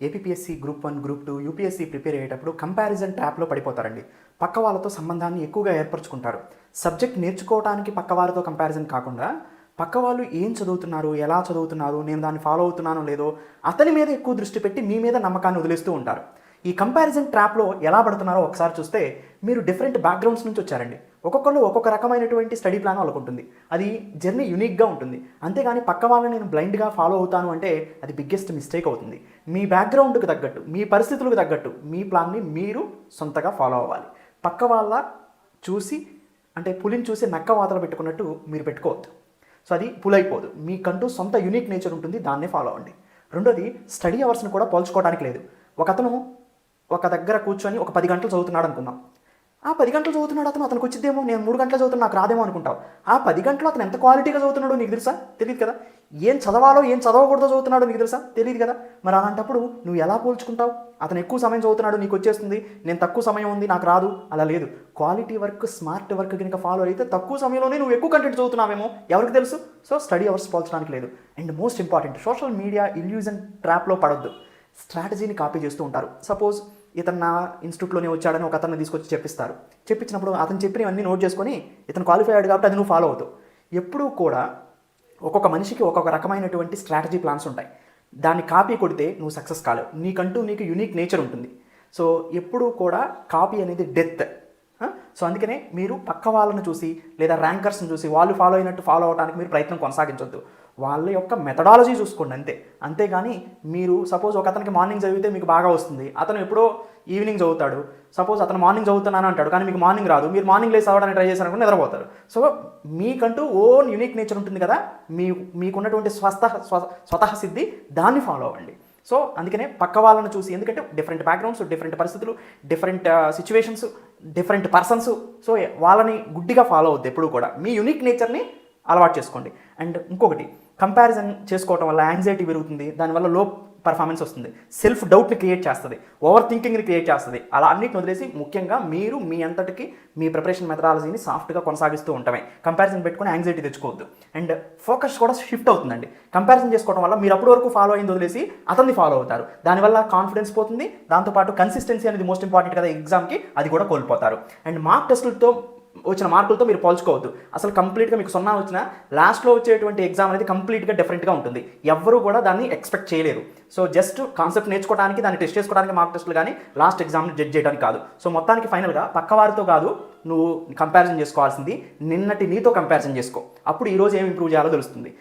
APSC group 1, group 2, UPSC prepare అయ్యేటప్పుడు comparison ట్రాప్లో పడిపోతారండి. పక్క వాళ్ళతో సంబంధాన్ని ఎక్కువగా ఏర్పరచుకుంటారు. సబ్జెక్ట్ నేర్చుకోవడానికి పక్క వారితో కంపారిజన్ కాకుండా, పక్క వాళ్ళు ఏం చదువుతున్నారు, ఎలా చదువుతున్నారు, నేను దాన్ని ఫాలో అవుతున్నానో లేదో అతని మీద ఎక్కువ దృష్టి పెట్టి మీ మీద నమ్మకాన్ని వదిలేస్తూ ఉంటారు. ఈ కంపారిజన్ ట్రాప్లో ఎలా పడుతున్నారో ఒకసారి చూస్తే, మీరు డిఫరెంట్ బ్యాక్గ్రౌండ్స్ నుంచి వచ్చారండి. ఒక్కొక్కళ్ళు ఒక్కొక్క రకమైనటువంటి స్టడీ ప్లాన్ వాళ్ళకు ఉంటుంది. అది జర్నీ యూనిక్గా ఉంటుంది. అంతేగాని పక్క వాళ్ళని నేను బ్లైండ్గా ఫాలో అవుతాను అంటే అది బిగ్గెస్ట్ మిస్టేక్ అవుతుంది. మీ బ్యాక్గ్రౌండ్కి తగ్గట్టు, మీ పరిస్థితులకు తగ్గట్టు మీ ప్లాన్ని మీరు సొంతగా ఫాలో అవ్వాలి. పక్క వాళ్ళ చూసి, అంటే పులిని చూసి నక్క వాతలు పెట్టుకున్నట్టు మీరు పెట్టుకోవద్దు. సో అది పులైపోదు. మీకంటూ సొంత యూనిక్ నేచర్ ఉంటుంది, దాన్నే ఫాలో అవ్వండి. రెండోది, స్టడీ అవర్స్ని కూడా పోల్చుకోవడానికి లేదు. ఒకతను ఒక దగ్గర కూర్చొని ఒక 10 గంటలు చదువుతున్నాడు అనుకుందాం. ఆ 10 గంటలు చదువుతున్నాడు అతనికి వచ్చిద్దేమో, నేను 3 గంటలు చదువుతున్నా నాకు రాదేమో అనుకుంటావు. ఆ 10 గంటలు అతను ఎంత క్వాలిటీగా చదువుతున్నాడో నీకు తెలుసా? తెలియదు కదా. ఏం చదవాలో ఏం చదవకూడదో చదువుతున్నాడో నీకు తెలుసా? తెలియదు కదా. మరి అలాంటప్పుడు నువ్వు ఎలా పోల్చుకుంటావు? అతను ఎక్కువ సమయం చదువుతున్నాడు, నీకు వచ్చేస్తుంది, నేను తక్కువ సమయం ఉంది నాకు రాదు. అలా లేదు. క్వాలిటీ వర్క్, స్మార్ట్ వర్క్ కనుక ఫాలో అయితే తక్కువ సమయంలోనే నువ్వు ఎక్కువ కంటెంట్ చదువుతున్నావేమో ఎవరికి తెలుసు. సో స్టడీ అవర్స్ పోల్చడానికి లేదు. And most important, social media illusion ట్రాప్లో పడొద్దు. స్ట్రాటజీని కాపీ చేస్తూ ఉంటారు. సపోజ్ ఇతను నా ఇన్స్టిట్యూట్లోనే వచ్చాడని ఒక అతన్ని తీసుకొచ్చి చెప్పిస్తారు. చెప్పించినప్పుడు అతను చెప్పినవన్నీ నోట్ చేసుకొని ఇతను క్వాలిఫై అయ్యాడు కాబట్టి అది నువ్వు ఫాలో అవుతావు. ఎప్పుడూ కూడా ఒక్కొక్క మనిషికి ఒక్కొక్క రకమైనటువంటి స్ట్రాటజీ ప్లాన్స్ ఉంటాయి. దాన్ని కాపీ కొడితే నువ్వు సక్సెస్ కాలేవు. నీకు యూనిక్ నేచర్ ఉంటుంది. సో ఎప్పుడూ కూడా కాపీ అనేది డెత్. సో అందుకనే మీరు పక్క వాళ్ళని చూసి లేదా ర్యాంకర్స్ని చూసి వాళ్ళు ఫాలో అయినట్టు ఫాలో అవడానికి మీరు ప్రయత్నం కొనసాగించొద్దు. వాళ్ళ యొక్క మెథడాలజీ చూసుకోండి అంతే. అంతేగాని మీరు సపోజ్ ఒక అతనికి మార్నింగ్ చదివితే మీకు బాగా వస్తుంది, అతను ఎప్పుడో ఈవినింగ్ చదువుతాడు. సపోజ్ అతను మార్నింగ్ చదువుతున్నాను అంటాడు, కానీ మీకు మార్నింగ్ రాదు. మీరు మార్నింగ్ లేసి చదవడానికి ట్రై చేశారనుకుంటే నిద్రపోతారు. సో మీకంటూ ఓన్ యూనిక్ నేచర్ ఉంటుంది కదా, మీకున్నటువంటి స్వతహ సిద్ధి, దాన్ని ఫాలో అవ్వండి. సో అందుకనే పక్క వాళ్ళని చూసి, ఎందుకంటే డిఫరెంట్ బ్యాక్గ్రౌండ్స్, డిఫరెంట్ పరిస్థితులు, different situations, different persons. So వాళ్ళని గుడ్డిగా ఫాలో అవుద్ది. ఎప్పుడు కూడా మీ యూనిక్ నేచర్ని అలవాటు చేసుకోండి. అండ్ ఇంకొకటి, కంపారిజన్ చేసుకోవడం వల్ల యాంగ్జైటీ పెరుగుతుంది, దానివల్ల లో పర్ఫార్మెన్స్ వస్తుంది, సెల్ఫ్ డౌట్ని క్రియేట్ చేస్తుంది, ఓవర్ థింకింగ్ని క్రియేట్ చేస్తుంది. అలా అన్నిటిని వదిలేసి ముఖ్యంగా మీరు మీ అంతటికి మీ ప్రిపరేషన్ మెథడాలజీని సాఫ్ట్గా కొనసాగిస్తూ ఉండటమే. కంపారిజన్ పెట్టుకుని యాంగ్జైటీ తెచ్చుకోవద్దు. అండ్ ఫోకస్ కూడా షిఫ్ట్ అవుతుందండి. కంపారిజన్ చేసుకోవడం వల్ల మీరు అప్పటి వరకు ఫాలో అయింది వదిలేసి అతన్ని ఫాలో అవుతారు. దానివల్ల కాన్ఫిడెన్స్ పోతుంది, దాంతోపాటు కన్సిస్టెన్సీ అనేది మోస్ట్ ఇంపార్టెంట్ కదా ఎగ్జామ్కి, అది కూడా కోల్పోతారు. అండ్ మార్క్ టెస్టులతో వచ్చిన మార్కులతో మీరు పోల్చుకోవద్దు. అసలు కంప్లీట్గా మీకు 0 వచ్చినా లాస్ట్లో వచ్చేటువంటి ఎగ్జామ్ అనేది కంప్లీట్గా డిఫరెంట్గా ఉంటుంది. ఎవ్వరూ కూడా దాన్ని ఎక్స్పెక్ట్ చేయలేరు. సో జస్ట్ కాన్సెప్ట్ నేర్చుకోవడానికి, దాన్ని టెస్ట్ చేసుకోవడానికి మార్క్ టెస్టులు కానీ లాస్ట్ ఎగ్జామ్ని జడ్జ్ చేయడానికి కాదు. సో మొత్తానికి ఫైనల్గా పక్కవారితో కాదు నువ్వు కంపారిజన్ చేసుకోవాల్సింది, నిన్నటి నీతో కంపారిజన్ చేసుకో. అప్పుడు ఈరోజు ఏం ఇంప్రూవ్ చేయాలో తెలుస్తుంది.